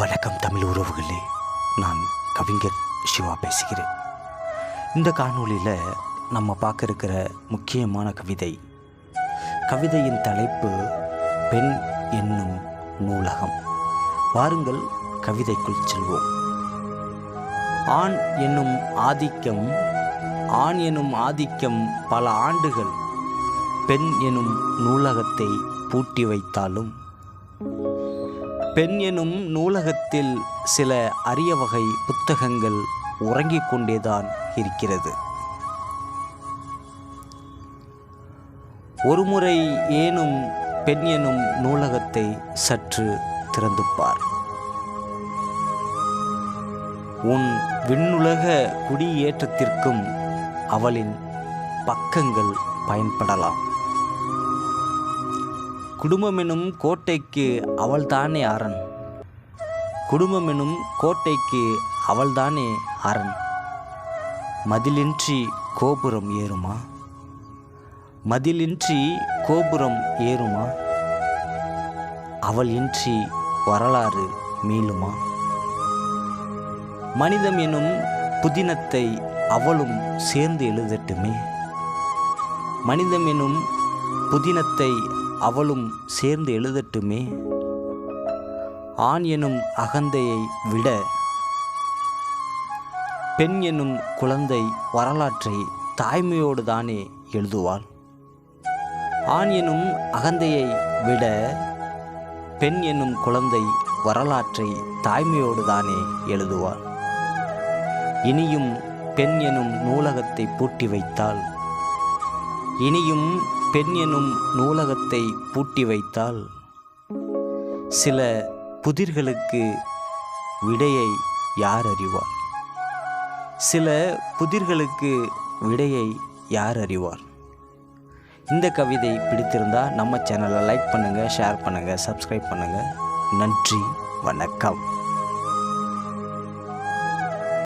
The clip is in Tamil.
வணக்கம் தமிழ் உறவுகளே, நான் கவிஞர் சிவா பேசுகிறேன். இந்த காணொளியில் நம்ம பார்க்க இருக்கிற முக்கியமான கவிதையின் தலைப்பு பெண் என்னும் நூலகம். வாருங்கள் கவிதைக்குள் செல்வோம். ஆண் எனும் ஆதிக்கம் பல ஆண்டுகள் பெண் எனும் நூலகத்தை பூட்டி வைத்தாலும் பெண் எனும் நூலகத்தில் சில அரிய வகை புத்தகங்கள் உறங்கிக் கொண்டேதான் இருக்கிறது. ஒருமுறை ஏனும் பெண் எனும் நூலகத்தை சற்று திறந்து பார். உன் விண்ணுலக குடியேற்றத்திற்கும் அவளின் பக்கங்கள் பயன்படலாம். குடும்பமெனும் கோட்டைக்கு அவள்தானே அரண். மதிலின்றி கோபுரம் ஏறுமா? அவள் இன்றி வரலாறு மீளுமா? மனிதம் எனும் புதினத்தை அவளும் சேர்ந்து எழுதட்டுமே. ஆண் எனும் அகந்தையை விட பெண் எனும் குழந்தை வரலாற்றை தாய்மையோடு தானே எழுதுவாள். ஆண் எனும் அகந்தையை விட பெண் எனும் குழந்தை வரலாற்றை தாய்மையோடு தானே எழுதுவாள். இனியும் பெண் எனும் நூலகத்தை பூட்டி வைத்தால் சில புதிர்களுக்கு விடையை யார் அறிவார்? இந்த கவிதை பிடித்திருந்தால் நம்ம சேனலை லைக் பண்ணுங்கள், ஷேர் பண்ணுங்கள், சப்ஸ்கிரைப் பண்ணுங்கள். நன்றி, வணக்கம்.